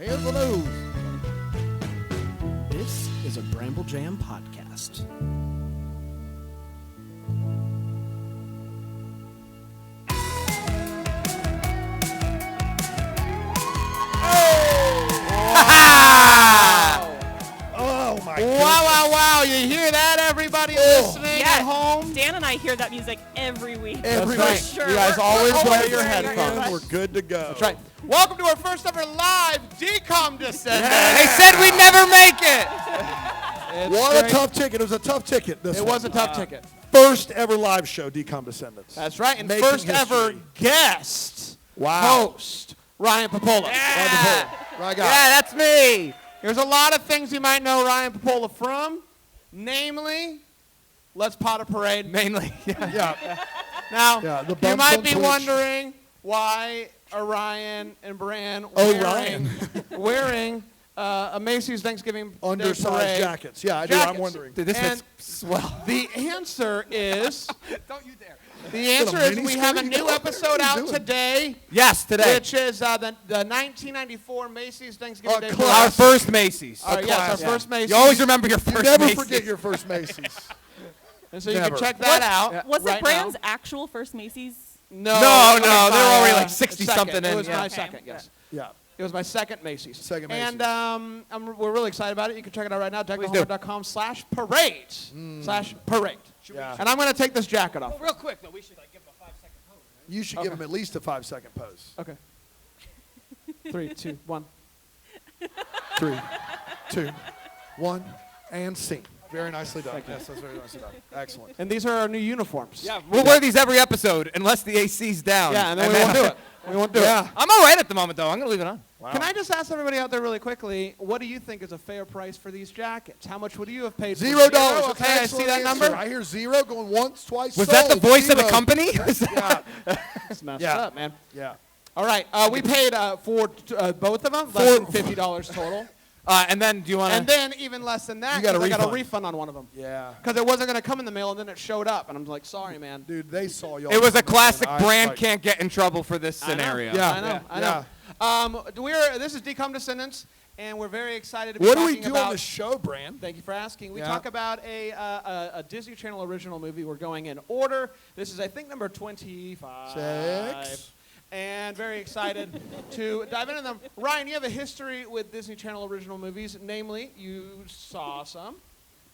Here's the news. This is a Bramble Jam podcast. Oh my goodness. Wow. You hear that, everybody listening at home? Dan and I hear that music every week. Every That's right. week. Sure. You guys always We're wear always your wearing our headphones. earbuds. We're good to go. That's right. Welcome to our first ever live DCOM descent. They said we'd never make it. What a tough ticket. It was a tough ticket. It was a tough ticket. First ever live show, DCOM Descendants. That's right. And Making first ever history. guest Wow. host, Ryan Pappolla. Yeah. Right guy. Yeah, that's me. There's a lot of things you might know Ryan Pappolla from, namely, Let's Pot a Parade. Mainly. Yeah. Now, Yeah, the you bumps might on be Twitch. wondering why are Ryan and Bran wearing a Macy's Thanksgiving Day Undersized parade jackets. Yeah, I do. jackets. I'm wondering. Dude, this And fits swell. The answer is Don't you dare. the answer is mini we have a screen? new episode What are you out doing? today, Yes, today. which is the 1994 Macy's Thanksgiving A Day classic. Our parade. first Macy's. Yes, our classic. first Macy's. You always remember your You first never Macy's. forget your first Macy's. And so you Never. can check that out. Yeah. Was right it Brand's now. actual first Macy's? No, No, it was they were my, already like 60 second. something It in, was yeah. my Okay. second, yes. Yeah. It was my second Macy's. Second Macy's. And we're really excited about it. You can check it out right now, Please do. decahomeward.com/parade. /parade. Yeah. And I'm going to take this jacket off. Real quick, though, we should like give him a 5-second pose. You should give him at least a 5-second pose. Okay. 3, 2, 1. 3, 2, 1, and scene. Very nicely done. Yes, that's very nicely done. Excellent. And these are our new uniforms. Yeah, we'll wear these every episode unless the AC's down. Yeah, and then we won't do it. We won't do Yeah. it. I'm all right at the moment, though. I'm going to leave it on. Wow. Can I just ask everybody out there really quickly, what do you think is a fair price for these jackets? How much would you have paid for $0. Okay, I see that number. I hear zero going once, twice. Was that the sold. voice of the Zero. company? Yeah. It's messed Yeah. up, man. Yeah. All right, we paid for both of them, less than $50 total. And then do you want And to... then even less than that, You got a 'cause I got a refund. refund on one of them. Yeah. Because it wasn't going to come in the mail, and then it showed up. And I'm like, sorry, man. Dude, they saw y'all. It was a classic I- brand like- can't get in trouble for this scenario. Yeah. I know. This is DCOM Descendants, and we're very excited to be What do we talking do about. on the show, Brand? Thank you for asking. We Yeah. talk about a Disney Channel original movie. We're going in order. This is, I think, number 25. 6. And very excited to dive into them. Ryan, you have a history with Disney Channel original movies. Namely, you saw some.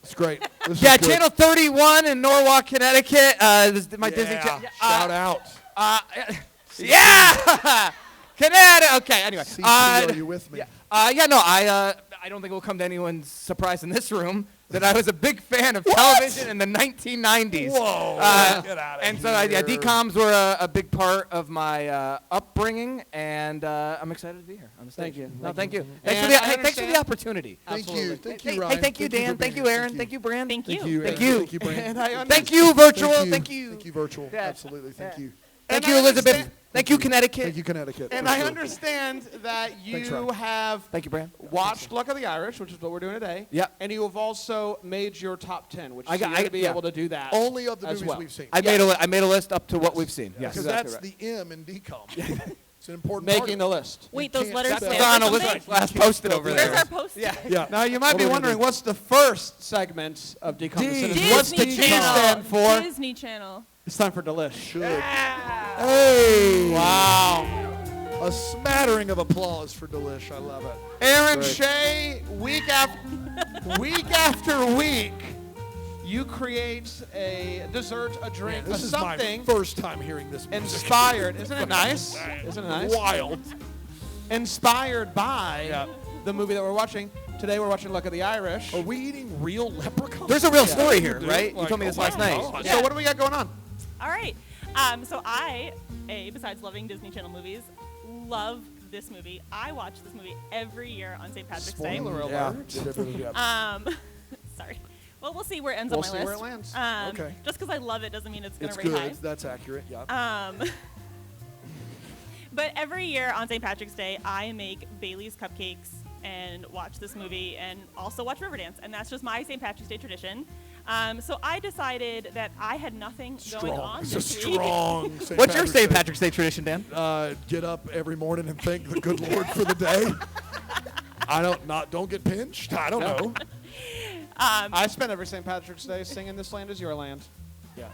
It's great. This Yeah, is good. Channel 31 in Norwalk, Connecticut. This is my Disney Yeah. Channel. Shout out. Yeah! Connecticut. Okay, anyway. CT, are you with me? I don't think it will come to anyone's surprise in this room that I was a big fan of television in the 1990s. Whoa. Get out of And so, here. DCOMs were a big part of my upbringing, and I'm excited to be here on the stage. Thank you. No, thank you. And Thanks I for the understand- opportunity. Thank you. Absolutely. Thank you, Hey, Ryan. thank you, Dan. for Thank being you, here. Aaron. Thank you, Brand. Thank you. Thank you. Thank Aaron. you. Thank you, Brand. And I understand. Thank you, virtual. Thank you. Thank you, virtual. Yeah. Absolutely. Thank you. Thank And you, I Elizabeth. understand- Thank you, Connecticut. Thank you, Connecticut. And for I sure. understand that Thanks, you Ryan. have Thank you, Brand. watched Luck of the Irish, which is what we're doing today. Yeah. And you have also made your top 10, which I is got- you're going to be yeah. able to do that. Only of the as movies well. we've seen. I made a list up to what we've seen. Yes. Because exactly that's right. the M in DCOM. It's an important part Making of the it. list. Wait, You those can't letters set stand that It's on for Elizabeth's something? last posted over Where's there. our post? Yeah. Yeah. Now, you might What be are we wondering, gonna do? what's the first segment of DCOM Descendants? What's the Disney T Channel. stand for? Disney Channel. It's time for Delish. Should. Hey. Wow. A smattering of applause for Delish. I love it. Aaron Great. Shea, week after week, you create a dessert, a drink, This a is something my first time hearing this music. inspired. Isn't it nice? Isn't it nice? Wild. Inspired by Yeah. the movie that we're watching. Today we're watching Luck of the Irish. Are we eating real leprechauns? There's a real story here, Dude, right? You like, told me this oh my last night. God. So what do we got going on? All right. So besides loving Disney Channel movies, love this movie. I watch this movie every year on St. Patrick's Day. Spoiler Yeah. alert. Um, sorry. Well, we'll see where it ends We'll on my see list. where it lands. Okay. Just because I love it doesn't mean it's going It's to rate good. high. That's accurate. Yeah. But every year on St. Patrick's Day, I make Bailey's cupcakes and watch this movie and also watch Riverdance. And that's just my St. Patrick's Day tradition. So I decided that I had nothing going on It's a this week. strong What's your St. Patrick's Day tradition, Dan? Get up every morning and thank the good Lord for the day. Don't get pinched. I don't know. I spent every St. Patrick's Day singing "This Land Is Your Land." Yeah.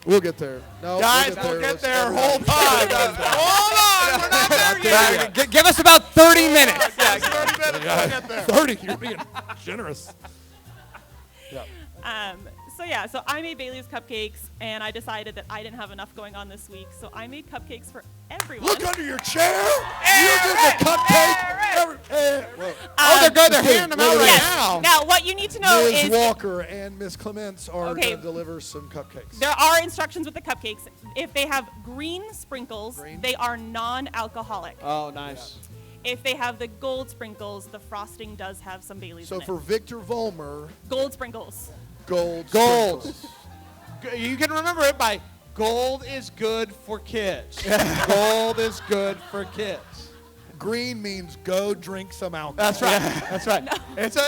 We'll get there. No, Guys, we'll get there. Hold on. Hold on. We're not there yet. Give us about 30 minutes. Yeah, 30 minutes. We'll get there. 30. You're being generous. Yeah. So I made Bailey's cupcakes, and I decided that I didn't have enough going on this week, so I made cupcakes for everyone. Look under your chair. You're getting a cupcake. They're good. They're handing them out right Yes. now. Now, what you need to know Ms. is Walker and Miss Clements are Okay. going to deliver some cupcakes. there are instructions with the cupcakes. If they have green sprinkles, Green. they are non-alcoholic. Oh, nice. If they have the gold sprinkles, the frosting does have some Bailey's So in for it. Victor Vollmer, Gold sprinkles. gold. Gold. You can remember it by gold is good for kids. Gold is good for kids. Green means go drink some alcohol. That's right. That's right.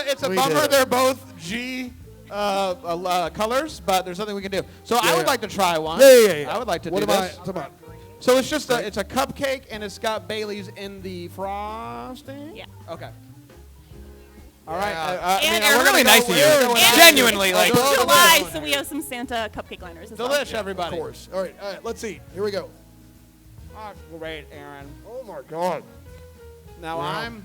It's a We bummer did it. they're both G colors, but there's nothing we can do. So I would yeah. like to try one. Yeah. I would like to What do am this. I? Come on. So it's just it's a cupcake and it's got Bailey's in the frosting. Yeah. Okay. All right. And we're they're gonna really go nice of you. weird with that. Genuinely, like. Go July, delish. so we have some Santa cupcake liners as well. Delish, everybody. Of course. All right. Let's eat. Here we go. Oh, great, Aaron. Oh my God. Now Wow. I'm.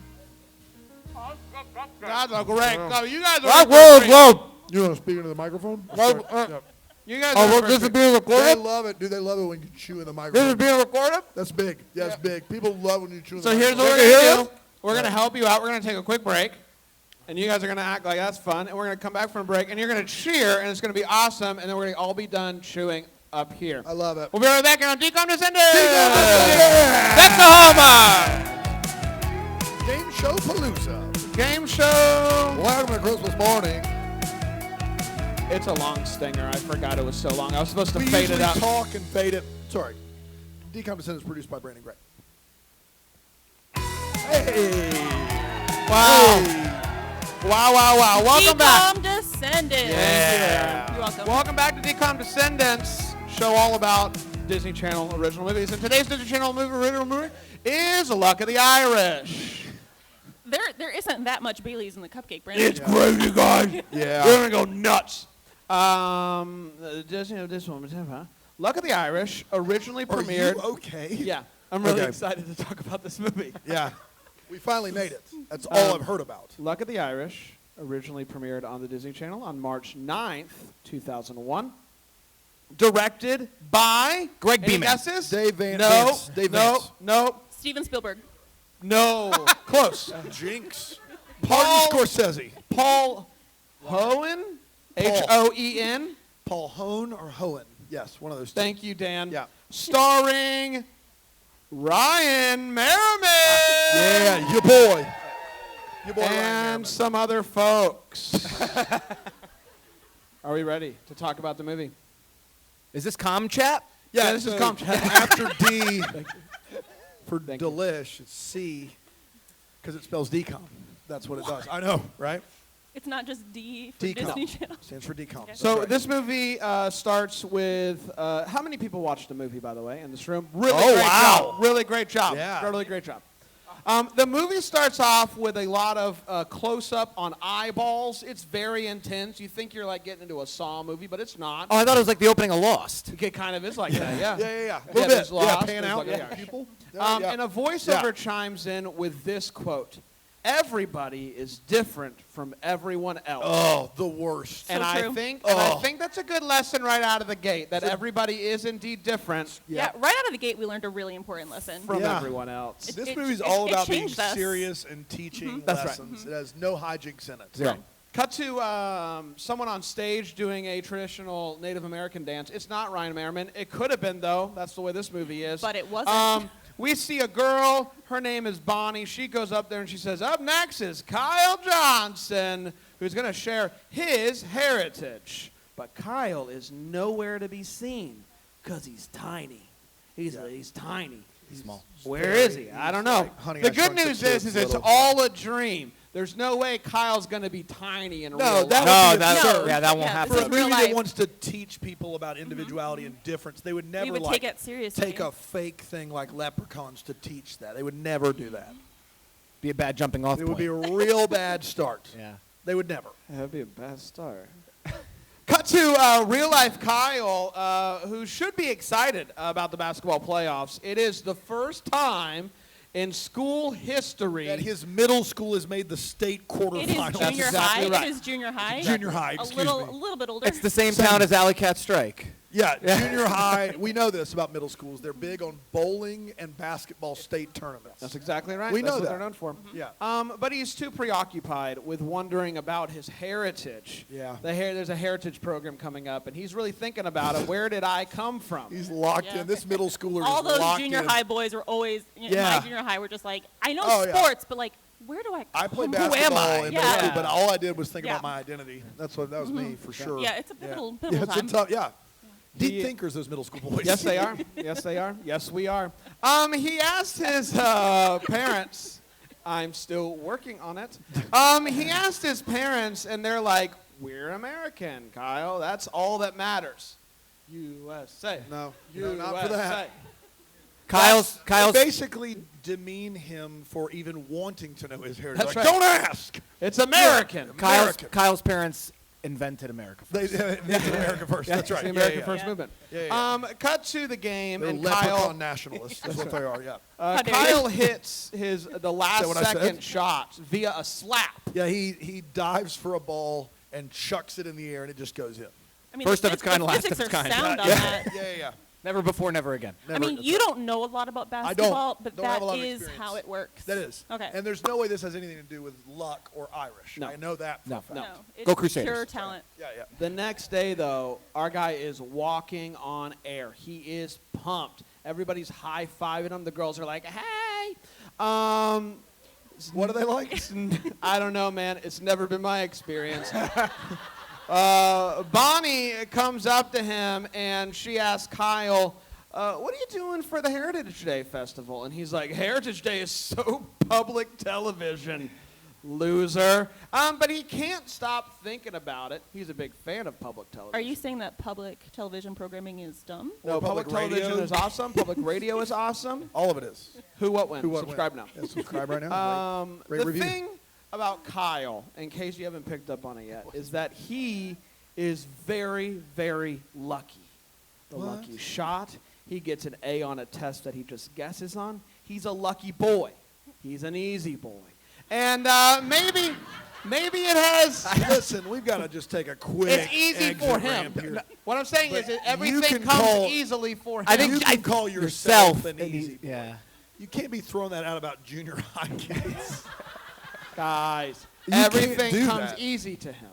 That's a great. Wow. No, you guys are. Whoa. You want to speak into the microphone? Yep. You guys Oh, are. well, this is being They recorded? love it. Do they love it when you chew in the This is microphone? being recorded? That's big. Yeah, it's big. People love when you chew in the So here's microphone. what we're gonna do. We're gonna help you out. We're gonna take a quick break, and you guys are gonna act like that's fun, and we're gonna come back from a break, and you're gonna cheer, and it's gonna be awesome, and then we're gonna all be done chewing up here. I love it. We'll be right back on DCOM Descendants. Oklahoma! Game show palooza. Game show. Welcome to Christmas morning. It's a long stinger. I forgot it was so long. I was supposed to We fade usually it out. talk and fade it. Sorry. DCOM Descendants is produced by Brandon Gray. Hey. Wow. Wow. Welcome back. DCOM Descendants. Yeah. You're welcome. Welcome back to DCOM Descendants, show all about Disney Channel original movies. And today's Disney Channel original movie is Luck of the Irish. There isn't that much Bailey's in the cupcake, Brandon. It's crazy, guys. Yeah. We're gonna go nuts. Disney, this one, huh? Luck of the Irish originally Are premiered. you okay? Yeah, I'm really Okay. excited to talk about this movie. Yeah. We finally made it. That's all I've heard about. Luck of the Irish originally premiered on the Disney Channel on March 9th, 2001. Directed by Greg any Beeman. guesses? Dave Van No, Vance. Dave no, Vance. no, Steven Spielberg. no. Close. Jinx. Paul- Martin Scorsese. Paul Hoen, Hoen. Paul Hone or Hohen? Yes, one of those two. Thank you, Dan. Yeah. Starring Ryan Merriman. Yeah, your boy. Your boy Ryan And Merriman. some other folks. Are we ready to talk about the movie? Is this Com Chat? Yeah, this is so Com Chat. After D for Thank you. delish, it's C because it spells DCOM. That's what it does. I know, right? It's not just D for DCOM. Disney Channel. Stands for DCOM. Okay. That's So right. this movie starts with how many people watched the movie, by the way, in this room? Really Oh, great wow. job. Really great job. Yeah. Really great job. The movie starts off with a lot of close-up on eyeballs. It's very intense. You think you're like getting into a Saw movie, but it's not. Oh, I thought it was like the opening of Lost. It kind of is like that, yeah. Yeah. A Yeah, little bit. there's Yeah, Lost, pan there's out. like- Yeah, yeah. people. Yeah. And a voiceover Yeah. chimes in with this quote: "Everybody is different from everyone else." Oh, the worst. and So I true. think Oh. that's a good lesson right out of the gate, that everybody is indeed different Yeah, right out of the gate, we learned a really important lesson. from Yeah. everyone else. This it- movie's it- all it about being changed us. serious and teaching That's right. lessons. It has no hijinks in it. Right. Cut to someone on stage doing a traditional Native American dance. It's not Ryan Merriman. It could have been, though. That's the way this movie is. But it wasn't. We see a girl. Her name is Bonnie. She goes up there and she says, "Up next is Kyle Johnson, who's going to share his heritage." But Kyle is nowhere to be seen because he's tiny. He's tiny. He's small. Where is he? I don't know. like Honey, The I good Shrunk the news Kids is it's little. all a dream. There's no way Kyle's going to be tiny in real life. that No, would be that's absurd. yeah, that won't Yeah, happen. this For a is real movie that life. wants to teach people about individuality and difference, they would never we would like take it seriously. take a fake thing like leprechauns to teach that. They would never do that. Be a bad jumping off It point. would be a real bad start. Yeah. They would never. That'd be a bad start. Cut to real-life Kyle, who should be excited about the basketball playoffs. It is the first time in school history That his middle school has made the state quarterfinals. It is junior exactly high. right. It is junior high. Junior high, A excuse little, me. a little bit older. It's the same town as Alley Cat Strike. Yeah, junior high. We know this about middle schools. They're big on bowling and basketball state tournaments. That's exactly right. We That's know what that. they're known for. Yeah. But he's too preoccupied with wondering about his heritage. Yeah. There's a heritage program coming up, and he's really thinking about it. Where did I come from? He's locked Yeah. in. This middle schooler All is those locked junior in. high boys were always, in Yeah. my junior high, were just like, I know Oh, yeah. sports, but like, where do I I played come from? basketball in middle Yeah. school, but all I did was think Yeah. about my identity. That was me for sure. Yeah, it's a pivotal Yeah, it's a time. tough. Yeah. Deep He- thinkers, those middle school boys. Yes, they are. Yes, they are. Yes, we are. He asked his parents. I'm still working on it. He asked his parents, and they're like, "We're American, Kyle. That's all that matters." USA. No, USA. not for that. Kyle's They basically demean him for even wanting to know his heritage. That's Like, right. don't ask. It's American. American. Kyle's parents invented America first. They invented America first. That's It's right. the Yeah, American yeah. First Yeah. Movement. Yeah, Cut to the game, They're and leprechaun Kyle. nationalists. That's what they are. Yeah. How dare Kyle you. hits the last what I said? second shot via a slap. Yeah. He dives for a ball and chucks it in the air, and it just goes in. I mean, First the of its kind, the last of physics its are kind. sound on Yeah. that. Yeah. Never before, never again. I mean, you don't know a lot about don't. basketball, but Don't have that a lot of is experience. how it works. That is. Okay. And there's no way this has anything to do with luck or Irish. No. I know that. for a No. fact. No. No, it's Go Crusaders. pure talent. Yeah. Yeah. The next day, though, our guy is walking on air. He is pumped. Everybody's high-fiving him. The girls are like, hey. What are they like? I don't know, man. It's never been my experience. Bonnie comes up to him, and she asks Kyle, what are you doing for the Heritage Day Festival? And he's like, Heritage Day is so public television, loser. But he can't stop thinking about it. He's a big fan of public television. Are you saying that public television programming is dumb? No, Or public public television radio? is awesome. Public radio is awesome. All of it is. Who, what, when? Who, what, Subscribe when. now. Yeah, subscribe right now. Rate The review. thing about Kyle, in case you haven't picked up on it yet, is that he is very, very lucky. The What? lucky shot. He gets an A on a test that he just guesses on. He's a lucky boy. He's an easy boy. And maybe it has. Listen, we've got to just take a quick. It's easy exit for him. ramp here. What I'm saying But is that you everything can comes call- easily for him. I think You can call yourself an easy. Yeah. You can't be throwing that out about junior high kids. Guys, You can't everything do comes that. easy to him.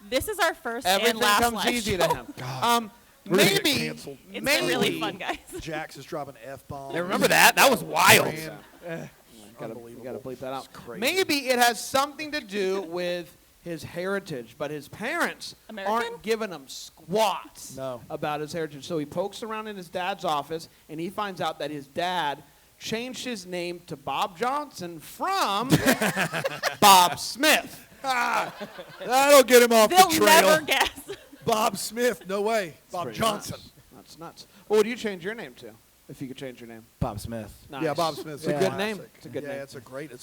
This is our first Everything and last comes live easy show. to him. We're gonna get Maybe, canceled. It's maybe been really fun, guys. Jax is dropping F-bombs. I remember that. That was wild. Gotta Unbelievable. bleep that out. It's crazy. Maybe it has something to do with his heritage, but his parents American? aren't giving him squats No. about his heritage. So he pokes around in his dad's office, and he finds out that his dad changed his name to Bob Johnson from Bob Smith. That'll get him off They'll the trail. never guess. Bob Smith, no way. Bob Pretty Johnson. nuts. That's nuts. What would you change your name to if you could change your name? Bob Smith. Nice. Yeah, Bob Smith's It's a a good classic. name. It's a good yeah, name. it's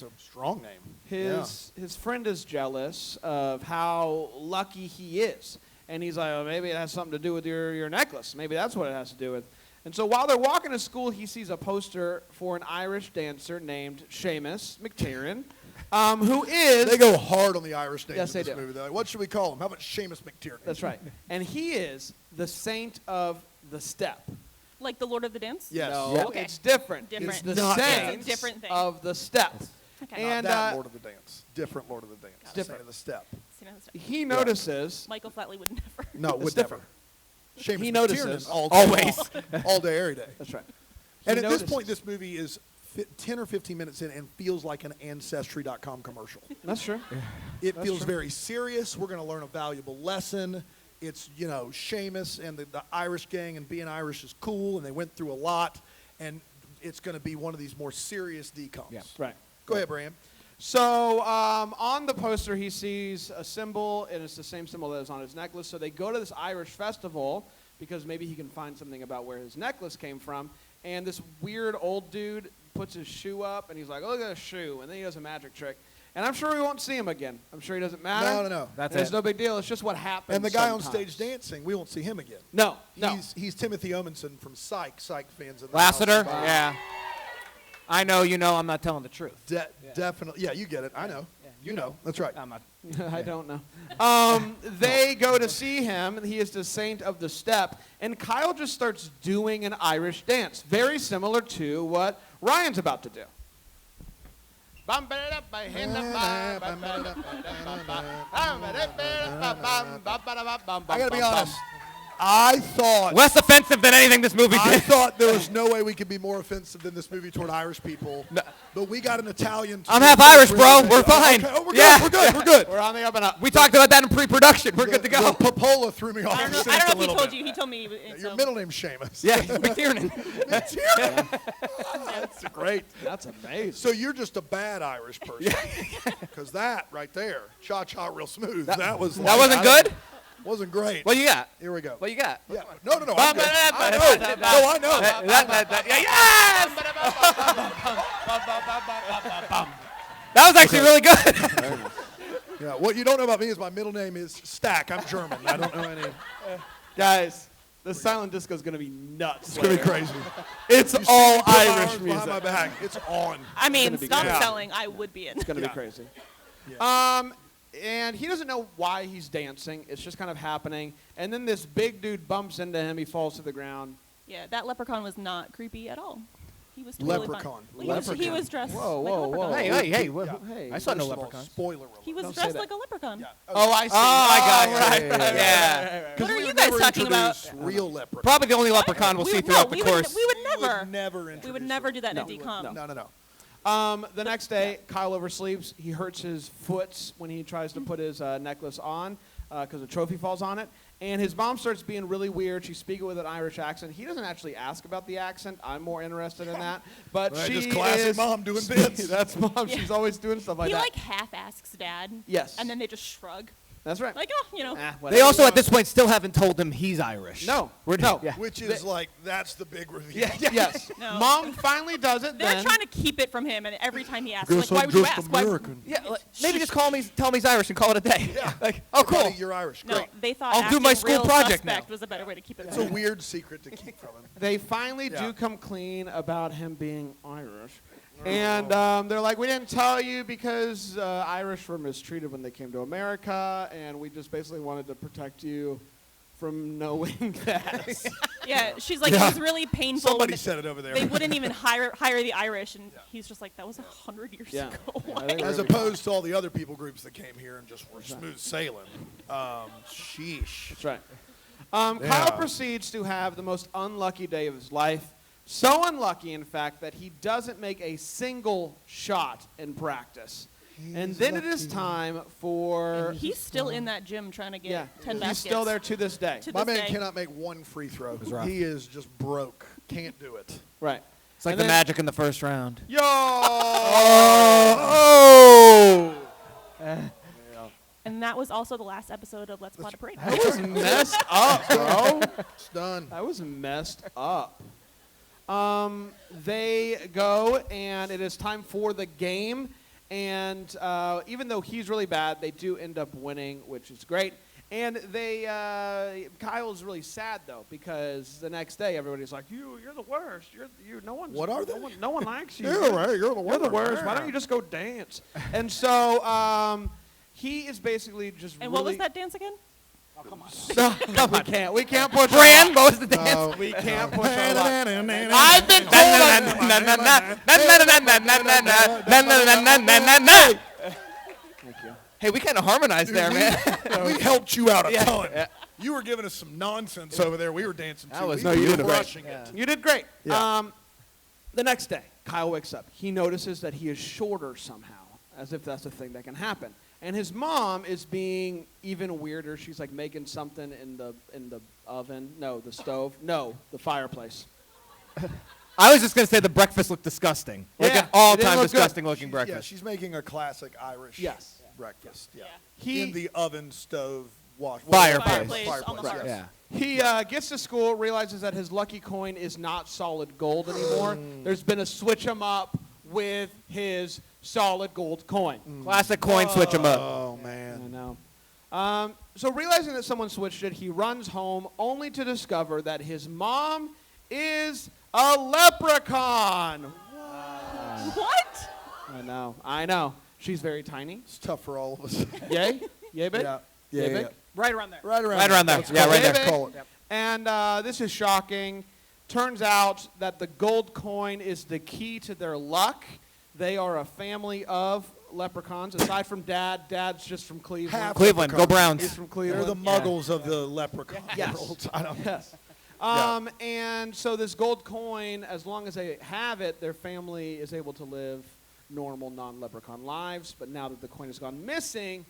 a strong name. His friend is jealous of how lucky he is. And he's like, oh, maybe it has something to do with your necklace. Maybe that's what it has to do with. And so while they're walking to school, he sees a poster for an Irish dancer named Seamus McTiernan, who is... They go hard on the Irish names Yes, in this they do. movie. They're like, what should we call him? How about Seamus McTiernan? That's right. And he is the saint of the step. Like the Lord of the Dance? Yes. No, Yeah. Okay. it's different. Different. It's the Not saint It's a different thing. of the step. Okay. And Not that Lord of the Dance. Different Lord of the Dance. Different. Saint of the Step. See, now that's- he notices... Michael Flatley would never. No, It's would different. never. Seamus He McTiernan notices. all Always. all day, every day. That's right. And He at this notices. point, this movie is 10 or 15 minutes in and feels like an Ancestry.com commercial. That's true. It That's feels true. very serious. We're going to learn a valuable lesson. It's, Seamus and the Irish gang, and being Irish is cool, and they went through a lot. And it's going to be one of these more serious DCOMs. Yeah. Right. Go ahead, Bram. So on the poster, he sees a symbol, and it's the same symbol that is on his necklace. So they go to this Irish festival because maybe he can find something about where his necklace came from. And this weird old dude puts his shoe up, and he's like, look at the shoe, and then he does a magic trick. And I'm sure we won't see him again. I'm sure he doesn't matter. No. That's It's it. no big deal. It's just what happens. And the guy on sometimes. stage dancing, we won't see him again. No. He's Timothy Omenson from Psych. Psych fans in the Lassiter? house. Yeah. I know, I'm not telling the truth. Definitely. Yeah, you get it. I know. You know. That's right. I'm not. I don't know. They go to see him. He is the saint of the step. And Kyle just starts doing an Irish dance, very similar to what Ryan's about to do. I gotta be honest. I thought Less offensive than anything this movie I did. thought there was no way we could be more offensive than this movie toward Irish people. No. But we got an Italian. I'm half Irish, bro. We're fine. Okay. Oh, we're Yeah. good. We're good. We're good. We're on the up and up. We talked about that in pre-production. We're good to go. The Pappolla threw me off. I don't know the scent if a he little told bit. you. He told me. Your middle name's Seamus. Yeah, McTiernan. That's great. That's amazing. So you're just a bad Irish person. Because that right there, cha-cha real smooth. That was. That wasn't good? Wasn't great. What you got? Here we go. What you got? Yeah. No. I'm good. I know. No, I know. That was actually really good. Yeah. What you don't know about me is my middle name is Stack. I'm German. I don't know any. Guys, the silent disco is going to be nuts. It's gonna be crazy. It's You see all me put my Irish arms music. behind my back. It's on. I mean, be stop great. selling. I would be in. It's going to Yeah. be crazy. Yeah. And he doesn't know why he's dancing. It's just kind of happening. And then this big dude bumps into him. He falls to the ground. Yeah, that leprechaun was not creepy at all. He was totally fine. Leprechaun. Well, he was dressed Whoa, like whoa, a leprechaun. whoa. Hey. Hey, I saw no First of all, leprechaun. spoiler alert. He was Don't say dressed that. like a leprechaun. Yeah. Oh, I see. Oh, I got right, you. right, Yeah. right. 'Cause What are we you would guys never talking about? introduce Real leprechaun. Probably the only leprechaun we'll see throughout the course. We would We never. would never We introduce would never him. do that No. in a decom. No. The next day, Kyle oversleeps. He hurts his foot when he tries to put his necklace on because a trophy falls on it. And his mom starts being really weird. She's speaking with an Irish accent. He doesn't actually ask about the accent. I'm more interested in that. But Right, she just classic is mom doing bits. That's mom. Yeah. She's always doing stuff like He that. like half asks dad. Yes. And then they just shrug. That's right. Like, oh, you know. Ah, They whatever. also, at this point, still haven't told him he's Irish. No. No. Yeah. Which is like, that's the big reveal. Yes. No. Mom finally does it They're then. trying to keep it from him, and every time he asks, Guess like, why I'm would you just ask? Why- American. Yeah, maybe just tell him he's Irish and call it a day. Yeah. Like, oh, Hey, buddy, cool. you're Irish. No, Great. they thought I'll do acting my school real project suspect now. was a better way to keep it. It's a weird secret to keep from him. They finally Yeah. do come clean about him being Irish. And they're like, we didn't tell you because Irish were mistreated when they came to America, and we just basically wanted to protect you from knowing that. Yeah, she's like, it was really painful. when Somebody they- said it over there. They wouldn't even hire the Irish, and he's just like, that was 100 years Yeah. ago. Yeah, they were As really- opposed to all the other people groups that came here and just were smooth sailing. Sheesh. That's right. Yeah. Kyle proceeds to have the most unlucky day of his life. So unlucky, in fact, that he doesn't make a single shot in practice. And then it is time for... He's still in that gym trying to get 10 he's baskets. still there to this day. To My this man day. cannot make one free throw. rough. He is just broke. Can't do it. Right. It's like And the then- magic in the first round. Yo! Oh! And that was also the last episode of Let's Plot a Parade. That was messed up, bro. It's done. That was messed up. They go, and it is time for the game. And even though he's really bad, they do end up winning, which is great. And they, Kyle's really sad though, because the next day everybody's like, "You're the worst. No one's. What are they? No one likes you. You're right. You're the You're the worst. worst. Why don't you just go dance?" And so he is basically just. And really what was that dance again? We can't push. Fran, what was the dance? No. We can't push our luck. I I've been Thank you. Hey, we kind of harmonized there, man. We helped you out a Yeah. ton. Yeah. You were giving us some nonsense over there. We were dancing That too. was- We no, you were did great. crushing it. You did great. Yeah. The next day, Kyle wakes up. He notices that he is shorter somehow, as if that's a thing that can happen. And his mom is being even weirder. She's like making something in the oven. No, the stove. No, the fireplace. I was just going to say the breakfast looked disgusting. Like Yeah, an it all-time didn't look good. disgusting looking Yeah, breakfast. she's making a classic Irish Yes. breakfast. Yeah. He- In the oven, stove, wash. Fireplace. On the hearth. Yeah. He gets to school, realizes that his lucky coin is not solid gold anymore. There's been a switch 'em up with his solid gold coin. Classic coin switch 'em up. Oh I man. know. So realizing that someone switched it, he runs home only to discover that his mom is a leprechaun. What? I know. She's very tiny. It's tough for all of us. Yay? Yay big? Yeah. Yay Yeah. big? Right around there. Right around. Right around there. Let's Yeah, call right it. there. Call it. And this is shocking. Turns out that the gold coin is the key to their luck. They are a family of leprechauns. Aside from Dad, Dad's just from Cleveland. Half Cleveland, go leprechaun. He's Browns. from They're Cleveland. the muggles of the leprechaun Yes. world. I don't know. Yes. And so this gold coin, as long as they have it, their family is able to live normal, non-leprechaun lives. But now that the coin has gone missing,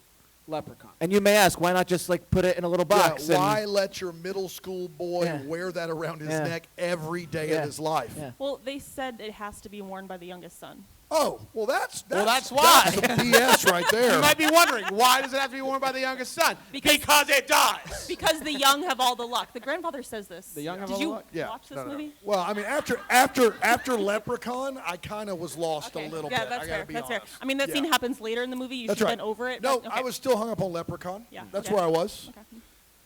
leprechaun. And you may ask, why not just like put it in a little box? Yeah, and- why let your middle school boy Yeah. wear that around his Yeah. neck every day Yeah. of his life? Yeah. Well, they said it has to be worn by the youngest son. Oh, well, that's why. That's some BS right there. You might be wondering, why does it have to be worn by the youngest son? Because it does. Because the young have all the luck. The grandfather says this. The young have Did all the you luck? Yeah. watch this No. movie? Well, I mean, after Leprechaun, I kind of was lost a little yeah, bit. that's I gotta fair. be That's fair. honest. I mean, that scene Yeah. happens later in the movie. You That's should right. have been over it. No, but, I okay. was still hung up on Leprechaun. Yeah, That's okay. where I was. Okay.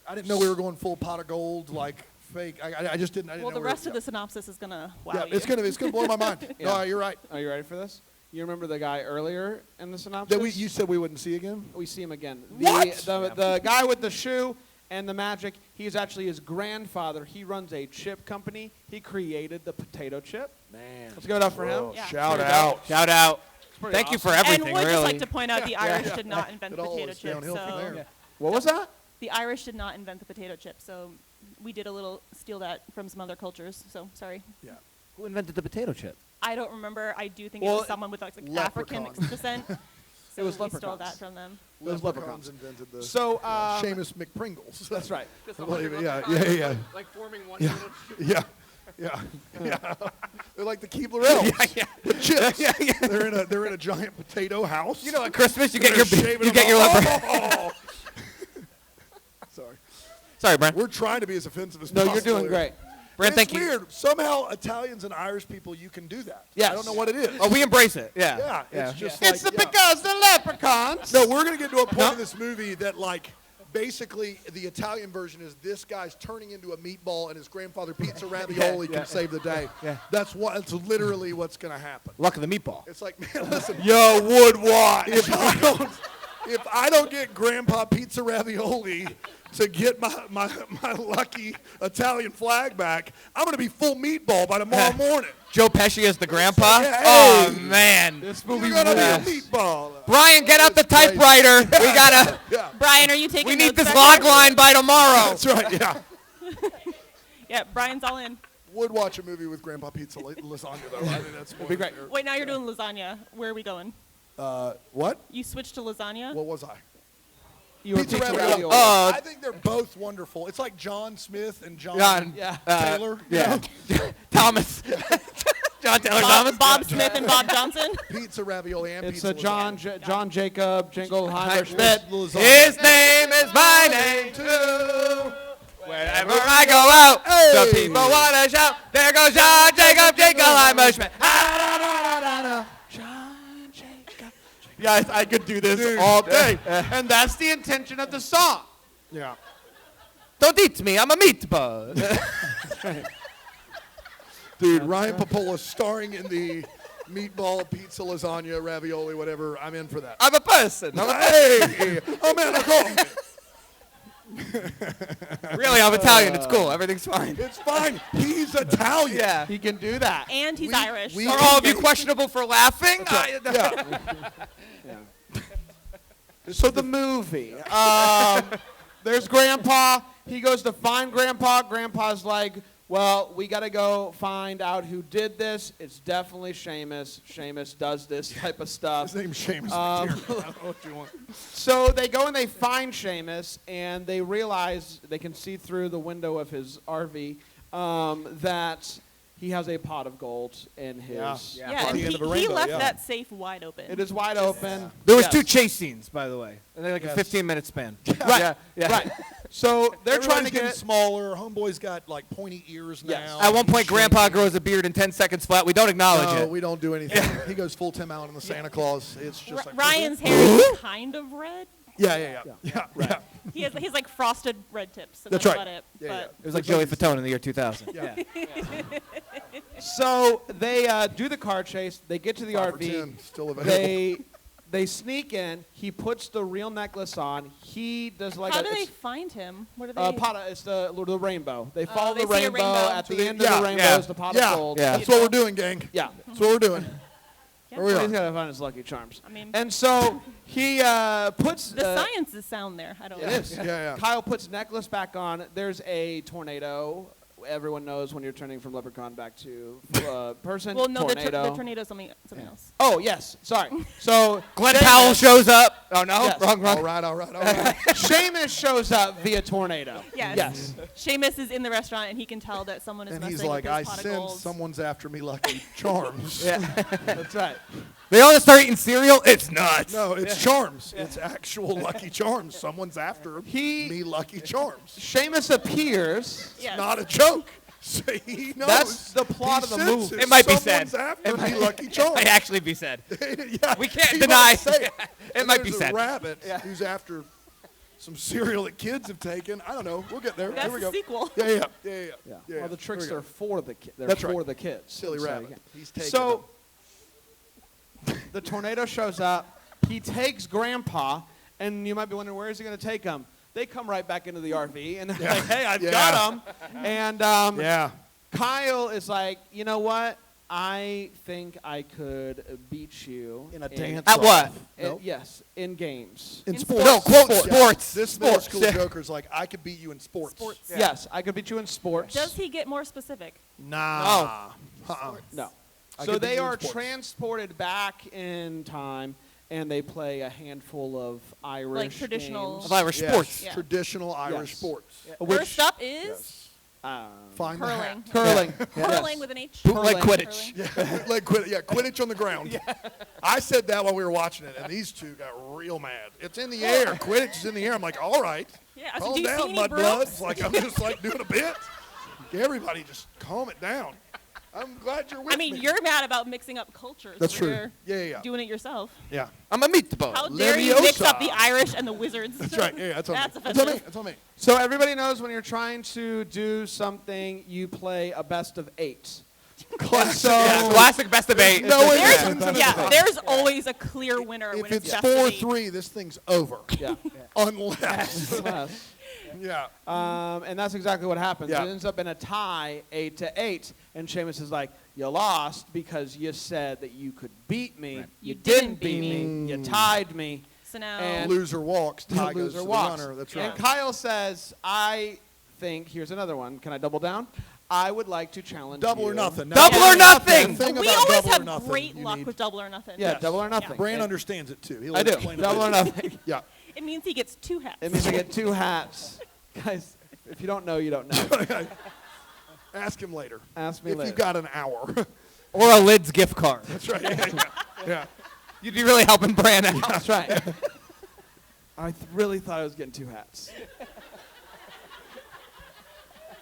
I didn't know we were going full pot of gold, like fake. I just didn't. I didn't Well, know the we were- rest of the synopsis is gonna wow Yeah, you. it's gonna blow my mind. Yeah. No, you're right. Are you ready for this? You remember the guy earlier in the synopsis? That you said we wouldn't see again. We see him again. What? The guy with the shoe and the magic, he's actually his grandfather. He runs a chip company. He created the potato chip. Man, Let's give it up for him. Yeah. shout Pretty out. Shout out. pretty Thank you for awesome. everything, and would really. just like to point out the Irish did not invent It the all potato is chip. downhill from So there. What was that? the Irish did not invent the potato chip. So we did a little steal that from some other cultures. So sorry. Yeah. Who invented the potato chip? I don't remember. I do think it Well, was someone with like African leprechaun. descent. So It was we stole leprechauns. that from them. Those Leprechauns leprechauns. invented the So, Seamus McPringles. that's right. Believe it. Yeah. Like forming one Yeah. Yeah. Yeah. They're like the Keebler elves. With chips. They're in a giant potato house. You know, at Christmas you They're get your shaving you them get your off. leprechaun. Sorry. Sorry, Brent. We're trying to be as offensive as No, possible. you're doing here. great. Brent, But it's thank you. weird. Somehow Italians and Irish people, you can do that. Yes. I don't know what it is. Oh, we embrace it. Yeah. yeah, it's just like, It's the yeah. because the leprechauns. No, we're gonna get to a point in this movie that like basically the Italian version is this guy's turning into a meatball and his grandfather pizza ravioli can save the day. Yeah. That's literally what's gonna happen. Luck of the meatball. It's like, man, listen, Yo, would watch. if I don't get Grandpa Pizza Ravioli to get my lucky Italian flag back, I'm gonna be full meatball by tomorrow morning. Joe Pesci as the grandpa. Yeah, Oh hey. man. This You're movie gonna rules. be a meatball. Brian, get out the That's crazy. typewriter. We gotta. Yeah, Brian, are you taking We need notes this back log there? line by tomorrow. that's right. Yeah, Yeah, Brian's all in. would watch a movie with Grandpa Pizza lasagna though. I think that's be great. Wait, now you're doing lasagna. Where are we going? What? You switched to lasagna? What was I? You were Pizza pizza ravioli. ravioli. I think they're both wonderful. It's like John Smith and John Yeah. Taylor. you Yeah. know? Thomas. John Taylor Thomas. Bob Smith and Bob Johnson? Pizza ravioli and It's pizza a John lasagna. John Jacob Jingleheimer Schmidt. Schmidt. Lasagna. His name is my name too. Wherever I go out, the Hey. people wanna shout. There goes John Jacob Jingleheimer Schmidt. John Jacob. Yes, I could do this Dude. all day. And that's the intention of the song. Yeah. Don't eat me, I'm a meatball. Dude, Ryan Pappolla starring in the meatball, pizza, lasagna, ravioli, whatever. I'm in for that. I'm a person. Hey, I'm in a goal. Really, I'm Italian. It's cool. Everything's fine. It's fine. He's Italian. Yeah. He can do that. And he's We- Irish. we- so- Are all of you questionable for laughing? Yeah. So the movie. There's Grandpa. He goes to find Grandpa. Grandpa's like, well, we got to go find out who did this. It's definitely Seamus. Seamus does this type of stuff. His name's Seamus. I don't know what you want. So they go and they find Seamus, and they realize they can see through the window of his RV that he has a pot of gold in his. Yeah. Yeah, At and the end of a he rainbow, left yeah. that safe wide open. It is wide open. There was Yes. 2 chase scenes, by the way. And they're like Yes. a 15-minute span. Right. Yeah. Right. So they're trying Everybody's to getting get. smaller. Homeboy's got like pointy ears Yes. now. At one point, He's Grandpa shrinking. grows a beard in 10 seconds flat. We don't acknowledge No, it. we don't do anything. He goes full Tim Allen in the Santa Claus. It's just like Ryan's hair is kind of red. Yeah. He's like frosted red tips. And That's that's right. about it. Yeah, but It was like Joey Fatone in the year 2000. Yeah. So they do the car chase. They get to the 5 for RV. 10, still available. They sneak in. He puts the real necklace on. He does like how a. do they it's- find him? What are they? Potta, it's the rainbow. They follow they the see a rainbow. rainbow. At So the they- end yeah, of the rainbow yeah. is the pot Yeah. of gold. Yeah. That's what we're doing, gang. Yeah. That's what we're doing. Yeah. Here we He's are. got to find his Lucky Charms. I mean- and so he puts. The science is sound there. I don't It know. is. Yeah. Kyle puts necklace back on. There's a tornado. Everyone knows when you're turning from leprechaun back to person. Well, no, the tornado. tornado's something else. Oh yes, sorry. So Glenn Seamus- Powell shows up. Oh, no? Yes. Wrong. All right. Seamus shows up via tornado. Yes. Yes. Seamus is in the restaurant and he can tell that someone is And messing he's like, with I his pot of sense gold. someone's after me Lucky Charms. Yeah, that's right. They all just start eating cereal. It's nuts. No, it's Charms. It's actual Lucky Charms. Someone's after me Lucky Charms. Seamus appears. Yes. Not a joke. So he knows. That's the plot He of the movie. senses It might be said. someone's after It me might- Lucky Charms. Might actually be said. Yeah, We can't he deny. might say it. It And might be there's said. a rabbit who's after some cereal that kids have taken. I don't know. We'll get there. That's Here we the go. sequel. Yeah. Well, the tricks Here are we go. for the kids. They're That's for right. the kids. Silly So, rabbit. yeah. He's taking So the tornado shows up. He takes Grandpa, and you might be wondering, where is he going to take him? They come right back into the RV, and they're like, hey, I've got him. And them. Yeah. Kyle is like, you know what? I think I could beat you In a dance. At what? No. Yes, in games. In In sports. No, quote Yeah. sports. This middle Sports. school joker's like, I could beat you in sports. Yes, I could beat you in sports. Does he get more specific? Nah. No. I So could beat they you in are sports. transported back in time, and they play a handful of Irish traditional- games. Of Irish Yes. sports. Yeah. Traditional Irish Yes. sports. Which, First up is Find the hat. curling. curling. Curling with an H. Bootleg Curling. Quidditch. Curling. Yeah, like Quidditch on the ground. I said that while we were watching it, and these two got real mad. It's in the air. Quidditch is in the air. I'm like, all right, Yeah, I said, calm do you see down, any mudbloods. brooms? Like I'm just like doing a bit. Everybody, just calm it down. I'm glad you're with I mean, me. you're mad about mixing up cultures. That's when true. You're Yeah. doing it yourself. Yeah. I'm a meatball. How dare you mix Leviosa. up the Irish and the wizards? That's right. Yeah, that's on That's me. That's on me. offensive. That's on me. So everybody knows when you're trying to do something, you play a best of 8. Classic. So Classic best of 8. No There's- wins There's, and a yeah, tie. there's always a clear winner If when it's best of 8. 4-3, this thing's over. yeah. Unless. Yes. Yeah. And that's exactly what happens. Yeah. It ends up in a tie, 8-8, and Seamus is like, "You lost because you said that you could beat me. Right. You didn't beat me. You tied me." So now, And- Loser walks. Tie goes Loser to walks. the runner. That's And right. Kyle says, "I think here's another one. Can I double down? I would like to challenge Double you." or nothing. Double Yeah. or nothing. The thing we about always double or have nothing, great you luck need- with double or nothing. Yeah, Yes. double or nothing. Brain And- understands it too. He'll I do. explain it Double or later. nothing. Yeah. It means he gets 2 hats. It means I get 2 hats. Guys, if you don't know, you don't know. Ask him later. Ask me if later. you've got an hour. Or a Lids gift card. That's right. Yeah. You'd be really helping Bran out. That's right. I really thought I was getting 2 hats.